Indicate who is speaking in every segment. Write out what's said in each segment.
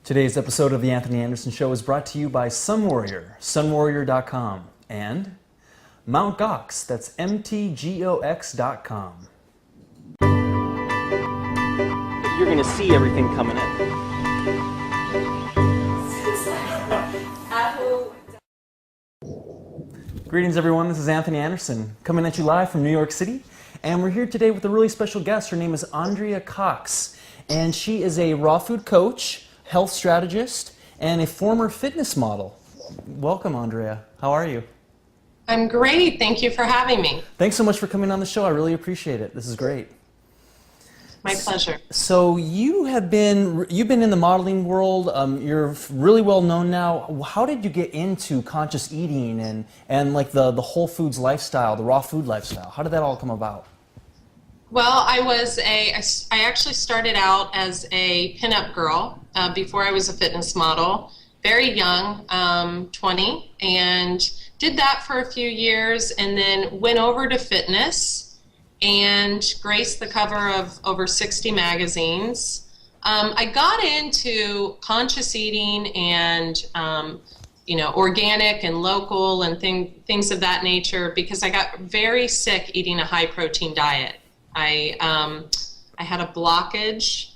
Speaker 1: Today's episode of The Anthony Anderson Show is brought to you by Sunwarrior, sunwarrior.com, and Mount Gox, that's mtgox.com. You're going to see everything coming in. Greetings, everyone. This is Anthony Anderson, coming at you live from New York City, and we're here today with a really special guest. Her name is Andrea Cox, and she is a raw food coach, health strategist, and a former fitness model. Welcome, Andrea. How are you?
Speaker 2: I'm great. Thank you for having me.
Speaker 1: Thanks so much for coming on the show. I really appreciate it. This is great.
Speaker 2: My pleasure.
Speaker 1: So you've been in the modeling world. You're really well known now. How did you get into conscious eating and like the whole foods lifestyle, the raw food lifestyle? How did that all come about?
Speaker 2: Well, I actually started out as a pinup girl before I was a fitness model. Very young, 20, and did that for a few years, and then went over to fitness and graced the cover of over 60 magazines. I got into conscious eating and organic and local and things of that nature because I got very sick eating a high protein diet. I had a blockage.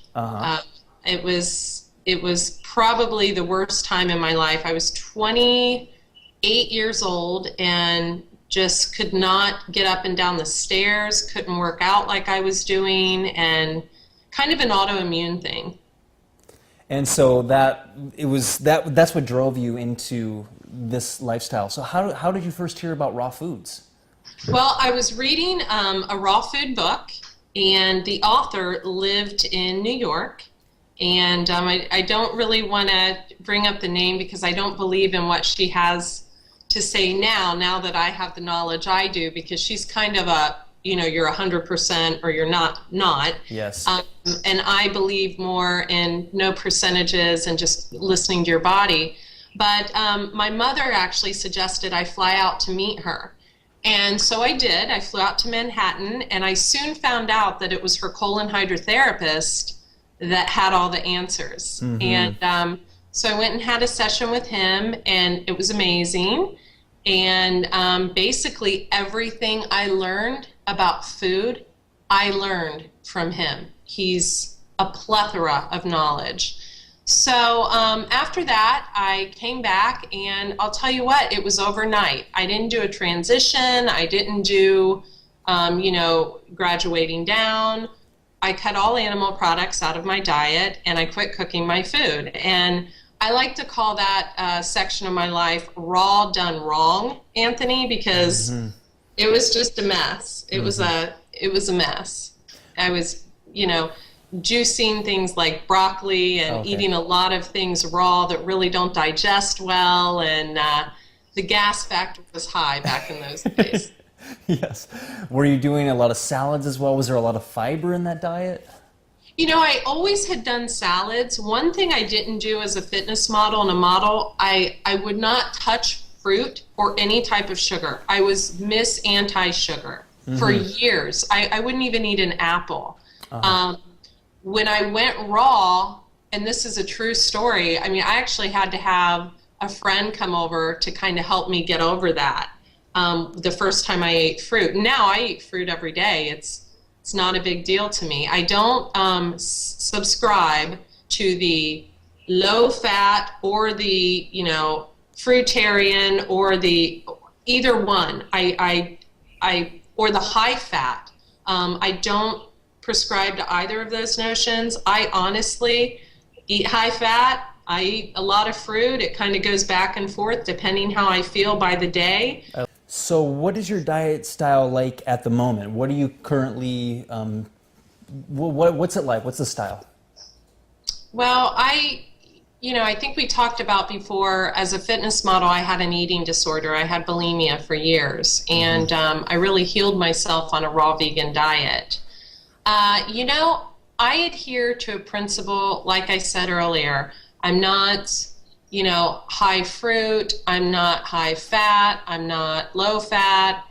Speaker 2: It was probably the worst time in my life. I was 28 years old and just could not get up and down the stairs, couldn't work out like I was doing, and kind of an autoimmune thing.
Speaker 1: And so that's what drove you into this lifestyle. So how did you first hear about raw foods?
Speaker 2: Well, I was reading a raw food book, and the author lived in New York. And I don't really want to bring up the name because I don't believe in what she has to say now that I have the knowledge I do, because she's kind of you're 100% or you're not.
Speaker 1: Yes.
Speaker 2: And I believe more in no percentages and just listening to your body. But my mother actually suggested I fly out to meet her. And so I did. I flew out to Manhattan, and I soon found out that it was her colon hydrotherapist that had all the answers. Mm-hmm. And so I went and had a session with him, and it was amazing. And basically everything I learned about food, I learned from him. He's a plethora of knowledge. So after that, I came back, and I'll tell you what, it was overnight. I didn't do a transition. I didn't do, graduating down. I cut all animal products out of my diet, and I quit cooking my food. And I like to call that section of my life raw done wrong, Anthony, because it was just a mess. It was a mess. I was, juicing things like broccoli and eating a lot of things raw that really don't digest well, and the gas factor was high back in those days.
Speaker 1: Yes. Were you doing a lot of salads as well? Was there a lot of fiber in that diet?
Speaker 2: I always had done salads. One thing I didn't do as a fitness model and a model, I would not touch fruit or any type of sugar. I was Miss Anti-Sugar for years. I wouldn't even eat an apple. When I went raw, and this is a true story, I actually had to have a friend come over to kind of help me get over that. The first time I ate fruit. Now I eat fruit every day. It's not a big deal to me. I don't subscribe to the low fat or the fruitarian or the either one. I or the high fat. I don't prescribe to either of those notions. I honestly eat high fat. I eat a lot of fruit. It kind of goes back and forth depending how I feel by the day.
Speaker 1: So what is your diet style like at the moment? What are you currently, what's it like? What's the style?
Speaker 2: Well, I think we talked about before, as a fitness model, I had an eating disorder. I had bulimia for years, and I really healed myself on a raw vegan diet. I adhere to a principle, like I said earlier. I'm not high fruit, I'm not high fat, I'm not low fat.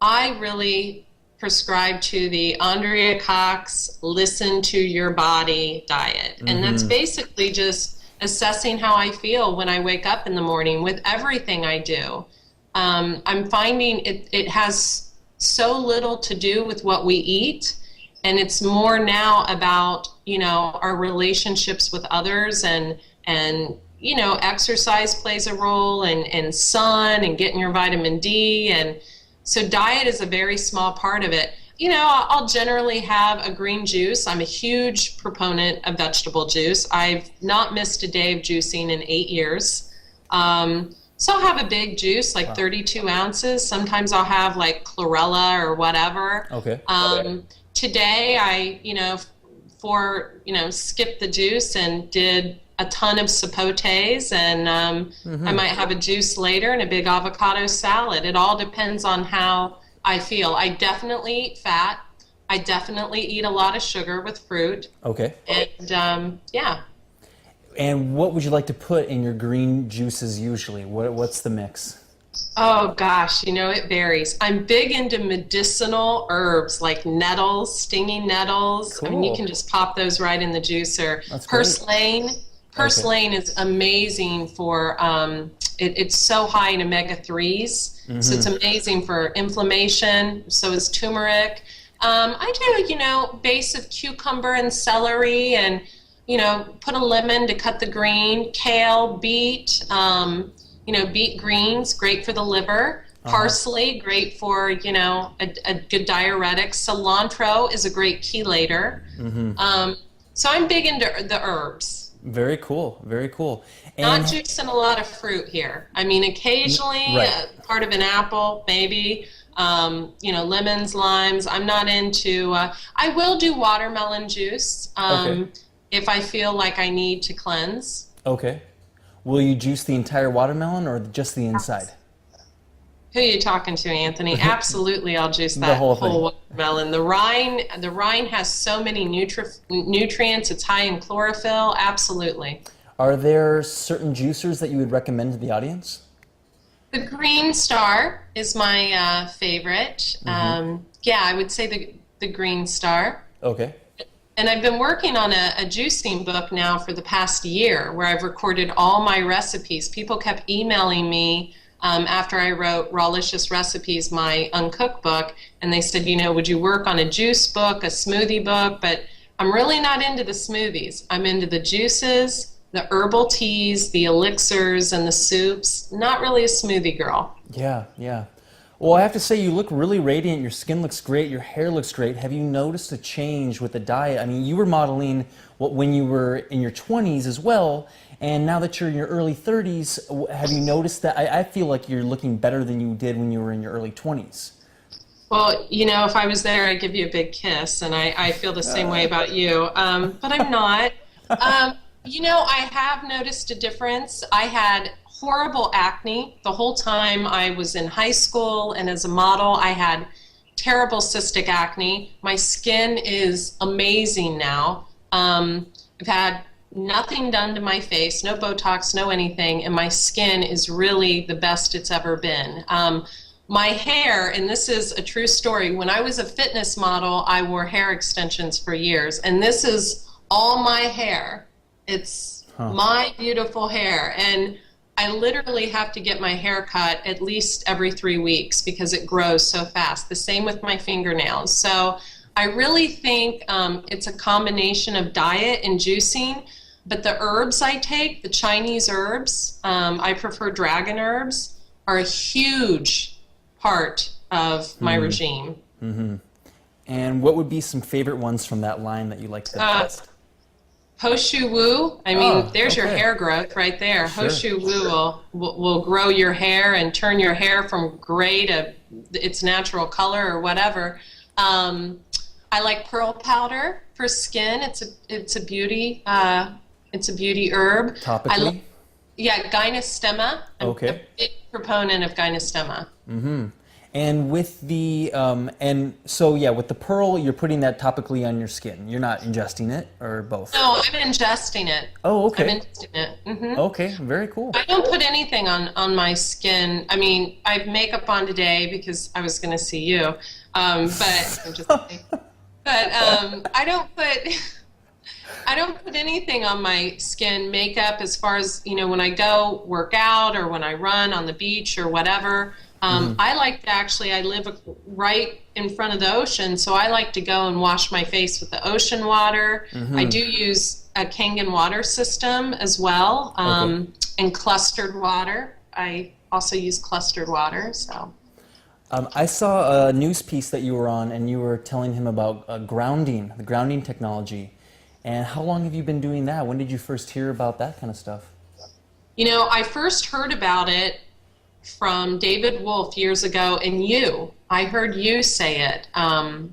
Speaker 2: I really prescribe to the Andrea Cox listen to your body diet. And that's basically just assessing how I feel when I wake up in the morning with everything I do. I'm finding it has so little to do with what we eat, and it's more now about, our relationships with others, and exercise plays a role, and sun, and getting your vitamin D, and so diet is a very small part of it. I'll generally have a green juice. I'm a huge proponent of vegetable juice. I've not missed a day of juicing in 8 years. So I'll have a big juice, like 32 ounces. Sometimes I'll have like chlorella or whatever.
Speaker 1: Okay.
Speaker 2: Today I, skipped the juice and did a ton of sapotes, and I might have a juice later and a big avocado salad. It all depends on how I feel. I definitely eat fat. I definitely eat a lot of sugar with fruit.
Speaker 1: Okay.
Speaker 2: And yeah.
Speaker 1: And what would you like to put in your green juices usually? What's the mix?
Speaker 2: Oh gosh, it varies. I'm big into medicinal herbs like nettles, stinging nettles.
Speaker 1: Cool.
Speaker 2: I mean, you can just pop those right in the juicer.
Speaker 1: That's great.
Speaker 2: Purslane. Purslane is amazing for, it's so high in omega-3s, so it's amazing for inflammation. So is turmeric. I do, base of cucumber and celery, and, put a lemon to cut the green. Kale, beet, beet greens, great for the liver. Parsley, great for, a good diuretic. Cilantro is a great chelator. So I'm big into the herbs.
Speaker 1: Very cool. Very cool. And
Speaker 2: not juicing a lot of fruit here. I mean, occasionally part of an apple, maybe. Lemons, limes. I'm not into. I will do watermelon juice if I feel like I need to cleanse. Okay.
Speaker 1: Will you juice the entire watermelon or just the inside?
Speaker 2: Who are you talking to, Anthony? Absolutely, I'll juice that whole watermelon. The rind has so many nutrients. It's high in chlorophyll. Absolutely.
Speaker 1: Are there certain juicers that you would recommend to the audience?
Speaker 2: The Green Star is my favorite. I would say the Green Star. Okay. And I've been working on a juicing book now for the past year, where I've recorded all my recipes. People kept emailing me after I wrote Rawlicious Recipes, my uncooked book, and they said, would you work on a juice book, a smoothie book? But I'm really not into the smoothies. I'm into the juices, the herbal teas, the elixirs, and the soups. Not really a smoothie girl.
Speaker 1: Yeah. Well, I have to say, you look really radiant. Your skin looks great. Your hair looks great. Have you noticed a change with the diet? I mean, you were modeling when you were in your 20s as well, and now that you're in your early 30s, have you noticed that? I feel like you're looking better than you did when you were in your early 20s.
Speaker 2: Well, if I was there, I'd give you a big kiss, and I feel the same way about you, but I'm not. I have noticed a difference. I had horrible acne the whole time I was in high school, and as a model, I had terrible cystic acne. My skin is amazing now. I've had nothing done to my face, no Botox, no anything, and my skin is really the best it's ever been. My hair, and this is a true story, when I was a fitness model, I wore hair extensions for years, and this is all my hair. It's my beautiful hair, and I literally have to get my hair cut at least every 3 weeks because it grows so fast. The same with my fingernails. So I really think it's a combination of diet and juicing, but the herbs I take, the Chinese herbs, I prefer dragon herbs, are a huge part of my regime.
Speaker 1: And what would be some favorite ones from that line that you like the best?
Speaker 2: Ho Shou Wu, I mean, there's your hair growth right there. Sure. Ho Shou Wu will grow your hair and turn your hair from gray to its natural color or whatever. I like pearl powder for skin. It's a beauty herb.
Speaker 1: Topically?
Speaker 2: Gynostema. I'm a big proponent of Gynostema.
Speaker 1: And with the with the pearl, you're putting that topically on your skin. You're not ingesting it, or both?
Speaker 2: No, I'm ingesting it.
Speaker 1: Oh, okay.
Speaker 2: I'm ingesting it.
Speaker 1: Okay, very cool.
Speaker 2: I don't put anything on my skin. I mean, I have makeup on today because I was going to see you, but I'm just kidding. But I don't put I don't put anything on my skin, makeup, as far as, when I go work out or when I run on the beach or whatever. I like to actually, I live right in front of the ocean, so I like to go and wash my face with the ocean water. I do use a Kangen water system as well, and clustered water. I also use clustered water, so.
Speaker 1: I saw a news piece that you were on, and you were telling him about the grounding technology. And how long have you been doing that? When did you first hear about that kind of stuff?
Speaker 2: I first heard about it from David Wolf years ago, and I heard you say it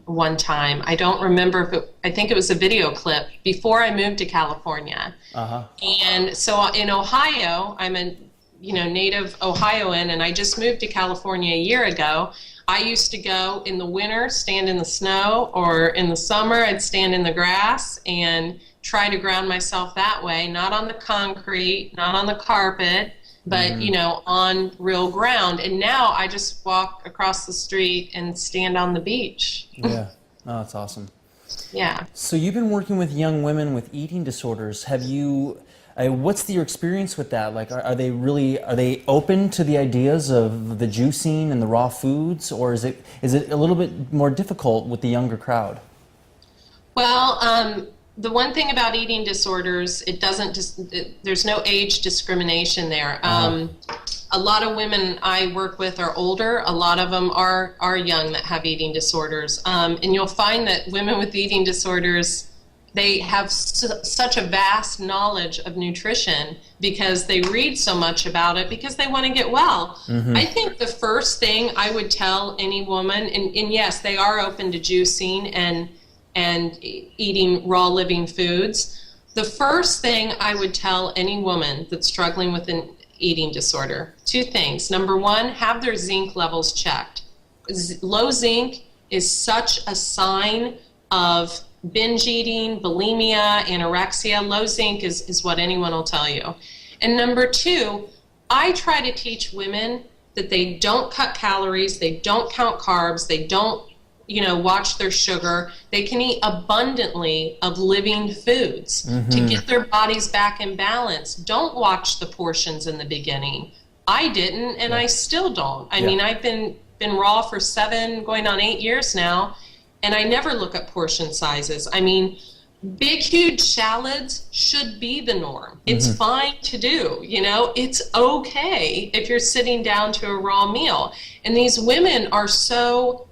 Speaker 2: one time. I don't remember I think it was a video clip before I moved to California. And so in Ohio, I'm a native Ohioan, and I just moved to California a year ago. I used to go in the winter, stand in the snow, or in the summer, I'd stand in the grass and try to ground myself that way, not on the concrete, not on the carpet, but, on real ground. And now I just walk across the street and stand on the beach.
Speaker 1: Yeah. Oh, that's awesome.
Speaker 2: Yeah.
Speaker 1: So you've been working with young women with eating disorders. What's your experience with that? Like, are they open to the ideas of the juicing and the raw foods, or is it a little bit more difficult with the younger crowd?
Speaker 2: Well, the one thing about eating disorders, there's no age discrimination there. A lot of women I work with are older. A lot of them are young that have eating disorders. And you'll find that women with eating disorders, they have such a vast knowledge of nutrition because they read so much about it because they want to get well. I think the first thing I would tell any woman, and yes, they are open to juicing and eating raw living foods. The first thing I would tell any woman that's struggling with an eating disorder, two things. Number one, have their zinc levels checked. Low zinc is such a sign of binge eating, bulimia, anorexia. Low zinc is what anyone will tell you. And number two, I try to teach women that they don't cut calories, they don't count carbs, they don't watch their sugar. They can eat abundantly of living foods to get their bodies back in balance. Don't watch the portions in the beginning. I didn't, and I still don't. I mean, I've been raw for 7, going on 8 years now, and I never look at portion sizes. I mean, big, huge salads should be the norm. It's fine to do, it's okay if you're sitting down to a raw meal. And these women are so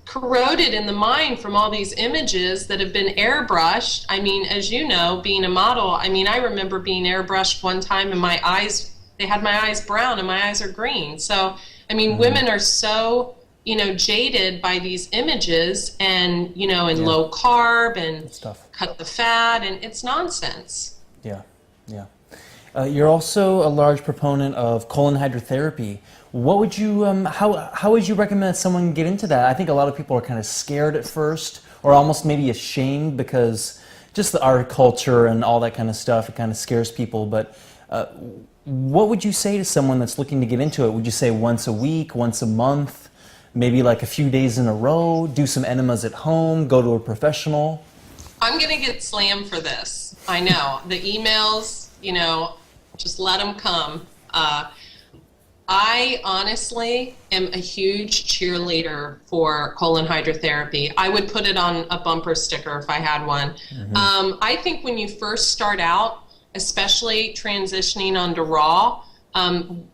Speaker 2: corroded in the mind from all these images that have been airbrushed. I mean, as you know, being a model, I remember being airbrushed one time and they had my eyes brown and my eyes are green. So, women are so, jaded by these images and, and low carb and cut the fat, and it's nonsense.
Speaker 1: Yeah. You're also a large proponent of colon hydrotherapy. What would you, how would you recommend someone get into that? I think a lot of people are kind of scared at first, or almost maybe ashamed because just our culture and all that kind of stuff, it kind of scares people. But what would you say to someone that's looking to get into it? Would you say once a week, once a month, maybe like a few days in a row, do some enemas at home, go to a professional?
Speaker 2: I'm going to get slammed for this. I know. The emails, just let them come. I honestly am a huge cheerleader for colon hydrotherapy. I would put it on a bumper sticker if I had one. I think when you first start out, especially transitioning onto raw,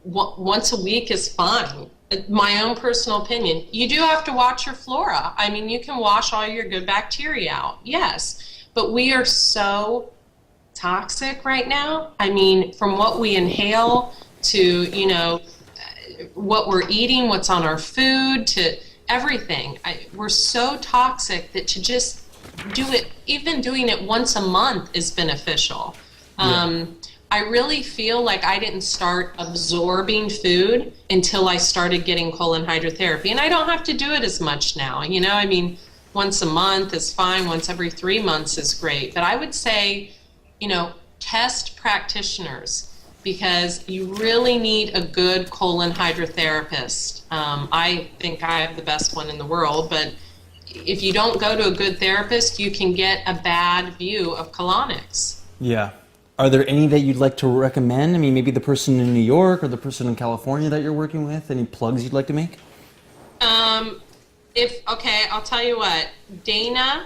Speaker 2: once a week is fine. My own personal opinion. You do have to watch your flora. You can wash all your good bacteria out, yes, but we are so toxic right now. From what we inhale to, what we're eating, what's on our food, to everything. We're so toxic that to just do it, even doing it once a month, is beneficial. I really feel like I didn't start absorbing food until I started getting colon hydrotherapy. And I don't have to do it as much now. Once a month is fine. Once every 3 months is great. But I would say, test practitioners, because you really need a good colon hydrotherapist. I think I have the best one in the world, but if you don't go to a good therapist, you can get a bad view of colonics.
Speaker 1: Yeah. Are there any that you'd like to recommend? I mean, maybe the person in New York or the person in California that you're working with. Any plugs you'd like to make?
Speaker 2: Okay, I'll tell you what. Dana,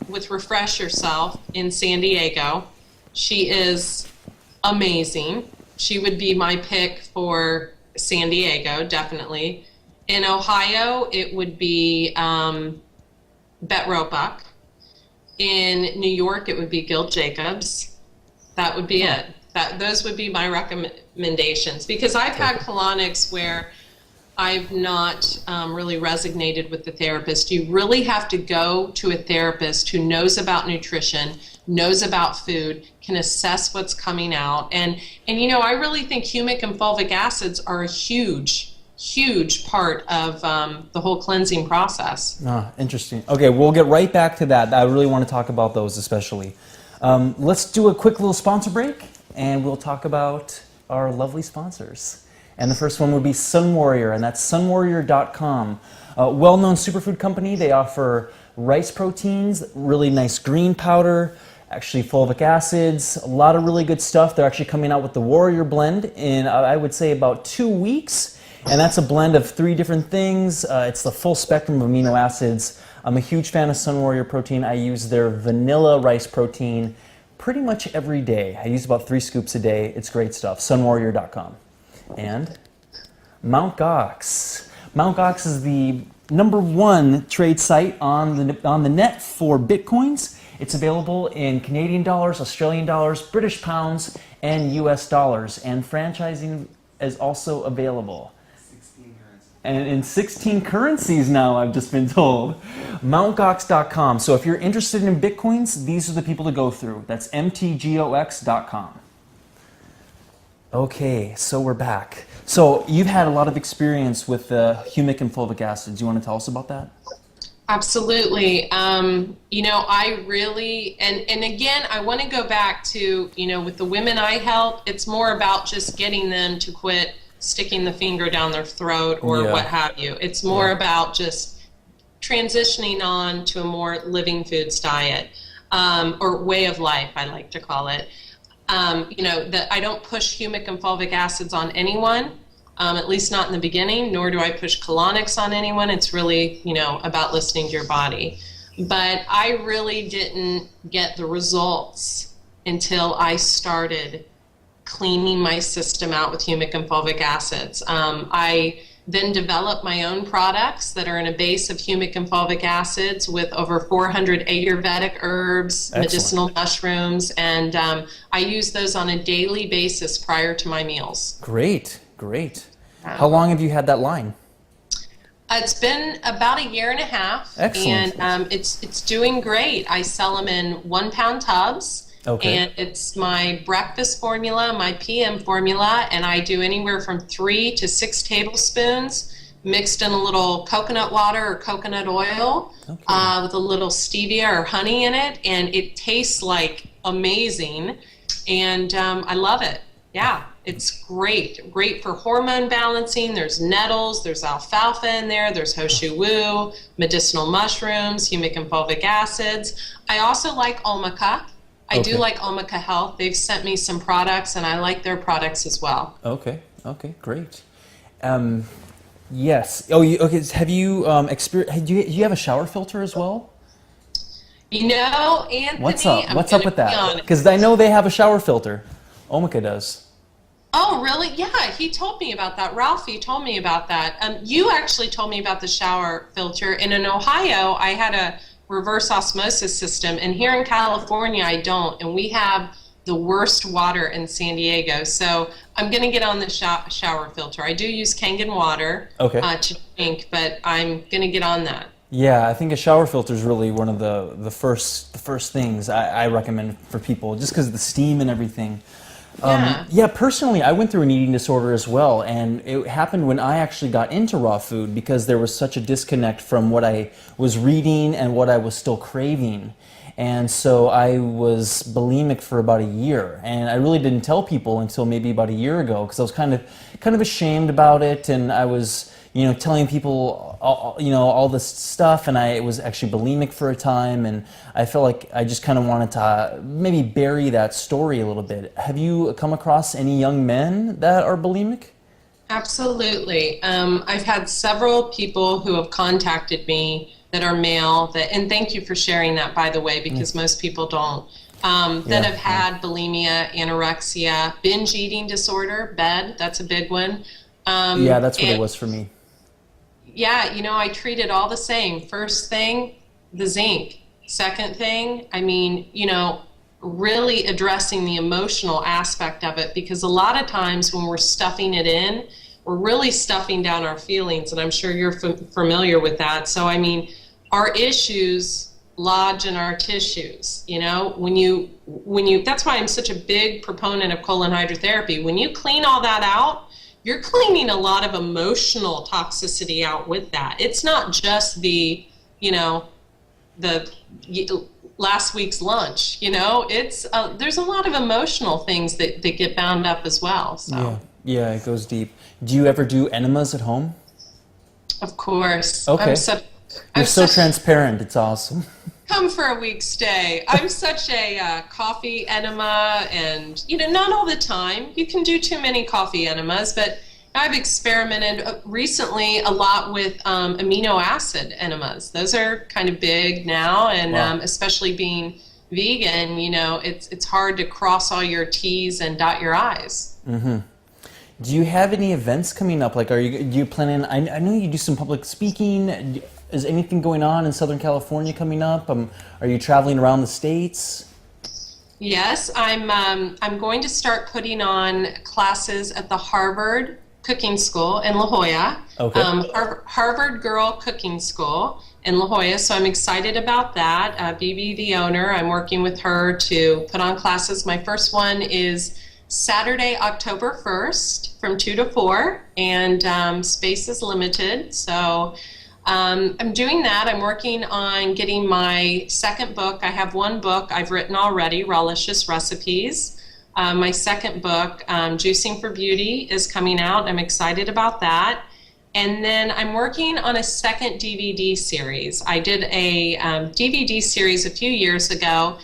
Speaker 2: with Refresh Yourself in San Diego, she is amazing. She would be my pick for San Diego, definitely. In Ohio, it would be Bet Roebuck. In New York, it would be Gil Jacobs. That would be it. Those would be my recommendations, because I've had colonics where I've not really resonated with the therapist. You really have to go to a therapist who knows about nutrition, knows about food, can assess what's coming out. And you know, I really think humic and fulvic acids are a huge part of the whole cleansing process.
Speaker 1: Interesting. Okay, we'll get right back to that. I really want to talk about those especially. Let's do a quick little sponsor break, and we'll talk about our lovely sponsors. And the first one would be Sun Warrior, and that's sunwarrior.com. A well-known superfood company. They offer rice proteins, really nice green powder, actually fulvic acids, a lot of really good stuff. They're actually coming out with the Warrior blend in, I would say, about 2 weeks. And that's a blend of 3 different things. It's the full spectrum of amino acids. I'm a huge fan of Sun Warrior protein. I use their vanilla rice protein pretty much every day. I use about 3 scoops a day. It's great stuff. sunwarrior.com. And Mt. Gox. Mt. Gox is the #1 trade site on the net for Bitcoins. It's available in Canadian dollars, Australian dollars, British pounds, and US dollars. And franchising is also available. And in 16 currencies now, I've just been told. MountGox.com. So if you're interested in Bitcoins, these are the people to go through. That's mtgox.com. Okay, so we're back. So you've had a lot of experience with humic and fulvic acids. You want to tell us about that?
Speaker 2: Absolutely. You know, I really, and again, I want to go back to, you know, with the women I help, it's more about just getting them to quit sticking the finger down their throat or what have you. It's more about just transitioning on to a more living foods diet, or way of life, I like to call it. You know, that I don't push humic and fulvic acids on anyone, at least not in the beginning, nor do I push colonics on anyone. It's really, you know, about listening to your body. But I really didn't get the results until I started cleaning my system out with humic and fulvic acids. I then developed my own products that are in a base of humic and fulvic acids with over 400 Ayurvedic herbs, medicinal mushrooms, and I use those on a daily basis prior to my meals.
Speaker 1: Great, great. How long have you had that line?
Speaker 2: It's been about 1.5 years.
Speaker 1: Excellent.
Speaker 2: And it's doing great. I sell them in 1 pound tubs. Okay. And it's my breakfast formula, my PM formula, and I do anywhere from 3 to 6 tablespoons mixed in a little coconut water or coconut oil, with a little stevia or honey in it, and it tastes like amazing, and I love it. Yeah, it's great. Great for hormone balancing. There's nettles, there's alfalfa in there, there's Hoshu Wu, medicinal mushrooms, humic and fulvic acids. I also like Omica. I do like Omica Health. They've sent me some products, and I like their products as well. Okay,
Speaker 1: great. Yes. Oh, have you do you have a shower filter as well?
Speaker 2: You know, Anthony,
Speaker 1: what's up with that? Because I know they have a shower filter. Omica does.
Speaker 2: Oh, really? Yeah, he told me about that. Ralphie told me about that. You actually told me about the shower filter. And in Ohio, I had a reverse osmosis system, and here in California I don't, and we have the worst water in San Diego, so I'm going to get on the shower filter. I do use Kangen water to drink, but I'm going to get on that. Yeah,
Speaker 1: I think a shower filter is really one of the first things I recommend for people, just because of the steam and everything. Personally, I went through an eating disorder as well, and it happened when I actually got into raw food because there was such a disconnect from what I was reading and what I was still craving. And so I was bulimic for about 1 year, and I really didn't tell people until maybe about 1 year ago because I was kind of ashamed about it, and I was, telling people, all this stuff, and I was actually bulimic for a time, and I felt like I just kind of wanted to maybe bury that story a little bit. Have you come across any young men that are bulimic?
Speaker 2: Absolutely. I've had several people who have contacted me that are male, and thank you for sharing that, by the way, because most people don't, that have had bulimia, anorexia, binge eating disorder, that's a big one.
Speaker 1: Yeah, that's what it was for me.
Speaker 2: Yeah, I treat it all the same. First thing, the zinc. Second thing, really addressing the emotional aspect of it, because a lot of times when we're stuffing it in, we're really stuffing down our feelings, and I'm sure you're familiar with that. So, our issues lodge in our tissues. When you, that's why I'm such a big proponent of colon hydrotherapy. When you clean all that out, you're cleaning a lot of emotional toxicity out with that. It's not just the last week's lunch, it's there's a lot of emotional things that get bound up as well. So
Speaker 1: yeah, it goes deep. Do you ever do enemas at home?
Speaker 2: Of course.
Speaker 1: Okay. You're so transparent. It's awesome.
Speaker 2: Come for a week's stay. I'm such a coffee enema, and not all the time. You can do too many coffee enemas, but I've experimented recently a lot with amino acid enemas. Those are kind of big now, and especially being vegan, it's hard to cross all your T's and dot your I's.
Speaker 1: Mm-hmm. Do you have any events coming up? Like, do you plan on? I know you do some public speaking. Is anything going on in Southern California coming up? Are you traveling around the States?
Speaker 2: Yes, I'm going to start putting on classes at the Harvard Cooking School in La Jolla. Okay. Harvard Girl Cooking School in La Jolla. So I'm excited about that. Bibi, the owner, I'm working with her to put on classes. My first one is Saturday, October 1st from 2 to 4, and space is limited. So I'm doing that. I'm working on getting my second book. I have one book I've written already, Rawlicious Recipes. My second book, Juicing for Beauty, is coming out. I'm excited about that. And then I'm working on a second DVD series. I did a DVD series a few years ago,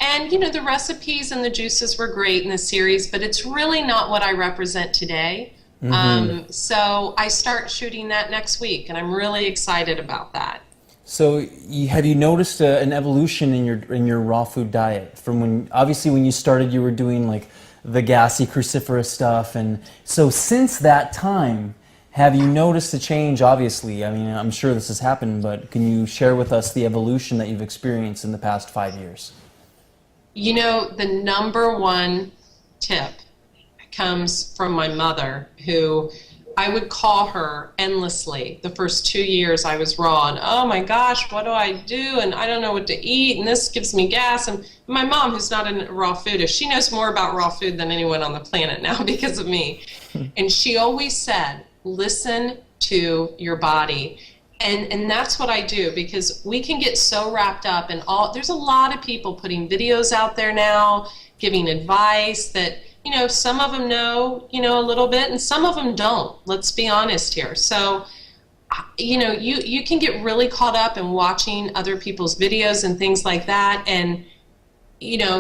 Speaker 2: and the recipes and the juices were great in the series, but it's really not what I represent today. Mm-hmm. So I start shooting that next week, and I'm really excited about that.
Speaker 1: So have you noticed an evolution in your raw food diet from when you started? You were doing like the gassy cruciferous stuff, and so since that time, have you noticed a change? Obviously, I'm sure this has happened, but can you share with us the evolution that you've experienced in the past 5 years?
Speaker 2: The number one tip comes from my mother, who I would call her endlessly. The first 2 years I was raw, and oh my gosh, what do I do? And I don't know what to eat, and this gives me gas. And my mom, who's not a raw foodist, she knows more about raw food than anyone on the planet now because of me. And she always said, listen to your body. And that's what I do, because we can get so wrapped up in there's a lot of people putting videos out there now, giving advice that, some of them know, a little bit, and some of them don't. Let's be honest here. So, you can get really caught up in watching other people's videos and things like that, and,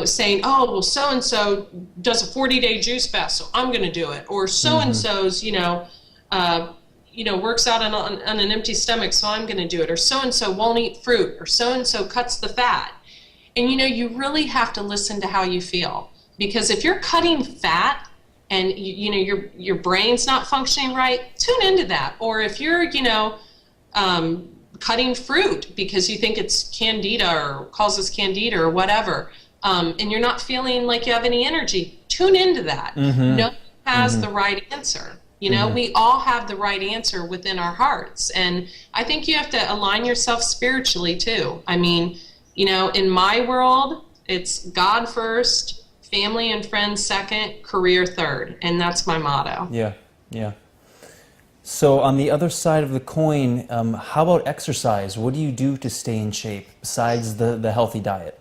Speaker 2: saying, oh, well, so-and-so does a 40-day juice fast, so I'm going to do it. Or so-and-so's, works out on an empty stomach, so I'm going to do it. Or so-and-so won't eat fruit, or so-and-so cuts the fat. And, you really have to listen to how you feel. Because if you're cutting fat and your brain's not functioning right, tune into that. Or if you're cutting fruit because you think it's candida or causes candida or whatever, and you're not feeling like you have any energy, tune into that. Mm-hmm. No one has the right answer. We all have the right answer within our hearts, and I think you have to align yourself spiritually too. In my world, it's God first, family and friends second, career third, and that's my motto. Yeah. So on the other side of the coin, how about exercise? What do you do to stay in shape besides the healthy diet?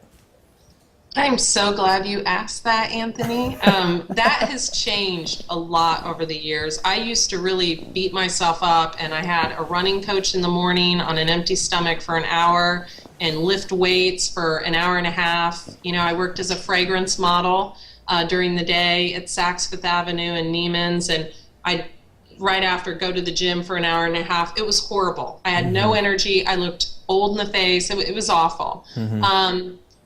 Speaker 2: I'm so glad you asked that, Anthony. That has changed a lot over the years. I used to really beat myself up, and I had a running coach in the morning on an empty stomach for an hour and lift weights for an hour and a half. I worked as a fragrance model during the day at Saks Fifth Avenue and Neiman's, and I'd right after go to the gym for an hour and a half. It was horrible. I had no energy. I looked old in the face. It was awful.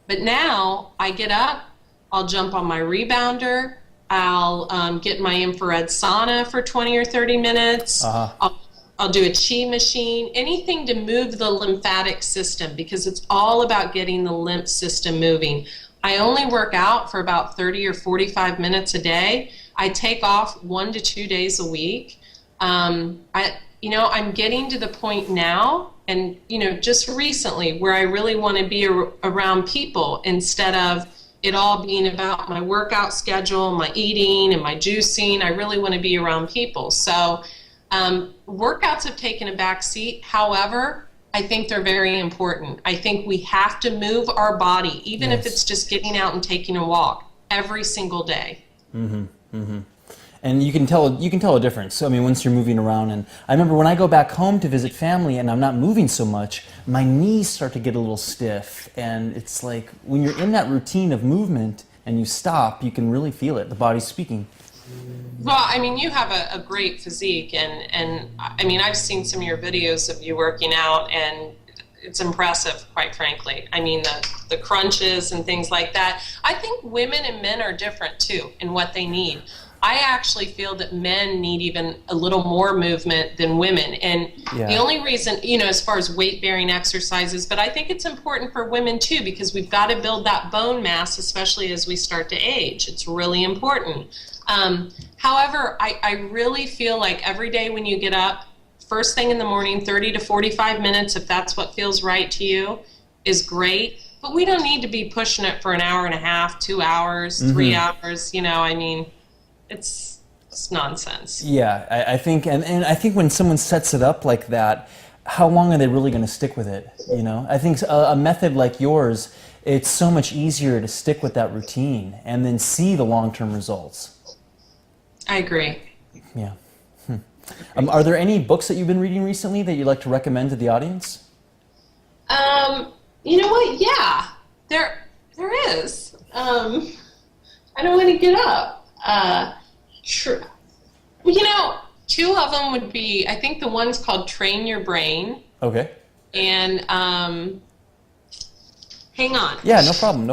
Speaker 2: But now I get up, I'll jump on my rebounder, I'll get my infrared sauna for 20 or 30 minutes. I'll do a chi machine, anything to move the lymphatic system, because it's all about getting the lymph system moving. I only work out for about 30 or 45 minutes a day. I take off 1 to 2 days a week. I'm getting to the point now, and just recently, where I really want to be around people instead of it all being about my workout schedule, my eating and my juicing. I really want to be around people. So workouts have taken a back seat. However, I think they're very important. I think we have to move our body, even if it's just getting out and taking a walk every single day.
Speaker 1: And you can tell a difference. I mean, once you're moving around, and I remember when I go back home to visit family and I'm not moving so much, my knees start to get a little stiff, and it's like when you're in that routine of movement and you stop, you can really feel it. The body's speaking.
Speaker 2: Well, I mean, you have a great physique, and I mean, I've seen some of your videos of you working out, and it's impressive, quite frankly. I mean, the crunches and things like that. I think women and men are different too in what they need. I actually feel that men need even a little more movement than women. And the only reason, as far as weight-bearing exercises, but I think it's important for women too, because we've got to build that bone mass, especially as we start to age. It's really important. However, I really feel like every day when you get up, first thing in the morning, 30 to 45 minutes, if that's what feels right to you, is great. But we don't need to be pushing it for an hour and a half, 2 hours, 3 hours. I mean, it's nonsense.
Speaker 1: Yeah, I think, and I think when someone sets it up like that, how long are they really going to stick with it? I think a method like yours, it's so much easier to stick with that routine and then see the long-term results.
Speaker 2: I agree.
Speaker 1: Yeah. Are there any books that you've been reading recently that you'd like to recommend to the audience?
Speaker 2: You know what? Yeah, there is. I don't want to get up. Sure. Two of them would be, I think the one's called Train Your Brain.
Speaker 1: Okay.
Speaker 2: And hang on.
Speaker 1: Yeah, no problem.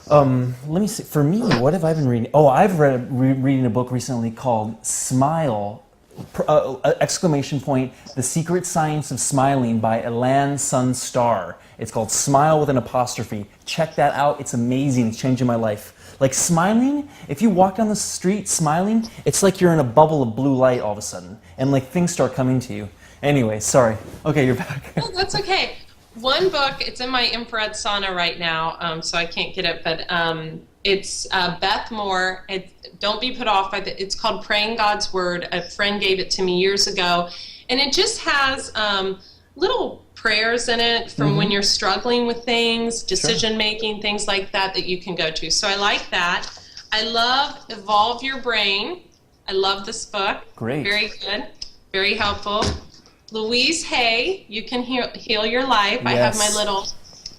Speaker 1: Let me see. For me, what have I been reading? Oh, I've reading a book recently called Smile! The Secret Science of Smiling by Elan Sun Star. It's called Smile with an apostrophe. Check that out. It's amazing. It's changing my life. Like smiling, if you walk down the street smiling, it's like you're in a bubble of blue light all of a sudden, and like things start coming to you. Anyway, sorry. Okay, you're back.
Speaker 2: No, that's okay. One book, it's in my infrared sauna right now, so I can't get it, but it's Beth Moore. Don't be put off by it's called Praying God's Word. A friend gave it to me years ago, and it just has little prayers in it from when you're struggling with things, decision making, things like that you can go to. So I like that. I love Evolve Your Brain. I love this book.
Speaker 1: Great.
Speaker 2: Very good. Very helpful. Louise Hay, You Can Heal Your Life. Yes. I have my little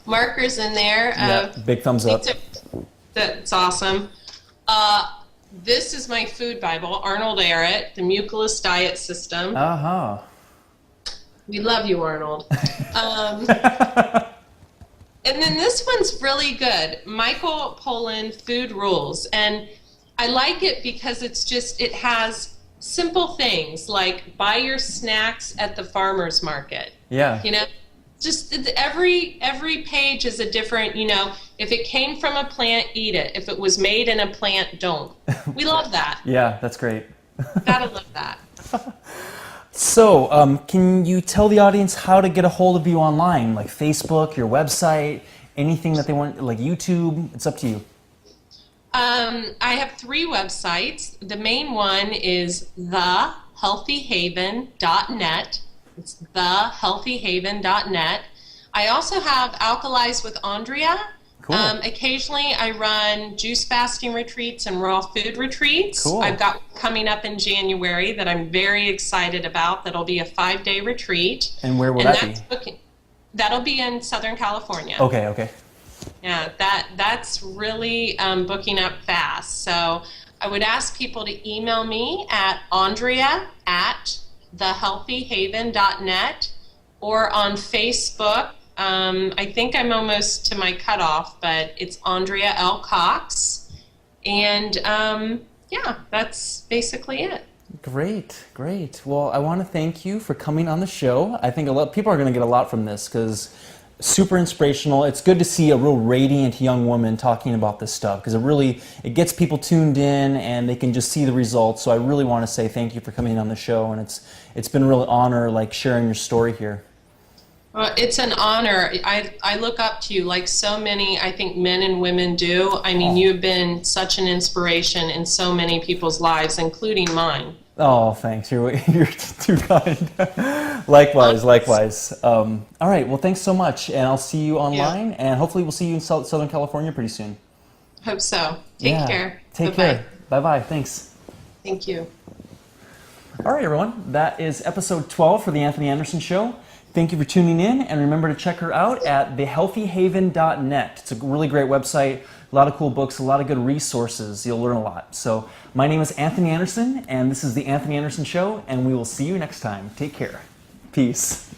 Speaker 2: markers in there.
Speaker 1: Big thumbs up.
Speaker 2: That's awesome. This is my food Bible, Arnold Ehret, The Mucilus Diet System. We love you, Arnold. And then this one's really good, Michael Pollan, Food Rules. And I like it because it has simple things like buy your snacks at the farmer's market. Yeah. Just every page is a different, if it came from a plant, eat it. If it was made in a plant, don't. We love that.
Speaker 1: Yeah, that's great.
Speaker 2: Gotta love that.
Speaker 1: So, can you tell the audience how to get a hold of you online, like Facebook, your website, anything that they want, like YouTube? It's up to you.
Speaker 2: I have 3 websites. The main one is thehealthyhaven.net. It's thehealthyhaven.net. I also have Alkalize with Andrea.
Speaker 1: Cool.
Speaker 2: Occasionally, I run juice fasting retreats and raw food retreats.
Speaker 1: Cool.
Speaker 2: I've got coming up in January that I'm very excited about. That'll be a 5-day retreat.
Speaker 1: And where will that be?
Speaker 2: That'll be in Southern California.
Speaker 1: Okay, okay.
Speaker 2: Yeah, that's really booking up fast. So I would ask people to email me at andrea@thehealthyhaven.net or on Facebook. I think I'm almost to my cutoff, but it's Andrea L. Cox. And yeah, that's basically it.
Speaker 1: Great, great. Well, I want to thank you for coming on the show. I think a lot people are going to get a lot from this because super inspirational. It's good to see a real radiant young woman talking about this stuff because it gets people tuned in and they can just see the results. So I really want to say thank you for coming on the show, and it's been a real honor sharing your story here.
Speaker 2: Well, it's an honor. I look up to you like so many, I think, men and women do. I mean, you've been such an inspiration in so many people's lives, including mine.
Speaker 1: Oh, thanks. You're too kind. Likewise. All right. Well, thanks so much, and I'll see you online, and hopefully we'll see you in Southern California pretty soon.
Speaker 2: Hope so. Take care.
Speaker 1: Take care. Bye-bye. Thanks.
Speaker 2: Thank you.
Speaker 1: All right, everyone. That is episode 12 for The Anthony Anderson Show. Thank you for tuning in, and remember to check her out at thehealthyhaven.net. It's a really great website, a lot of cool books, a lot of good resources. You'll learn a lot. So my name is Anthony Anderson, and this is The Anthony Anderson Show, and we will see you next time. Take care. Peace.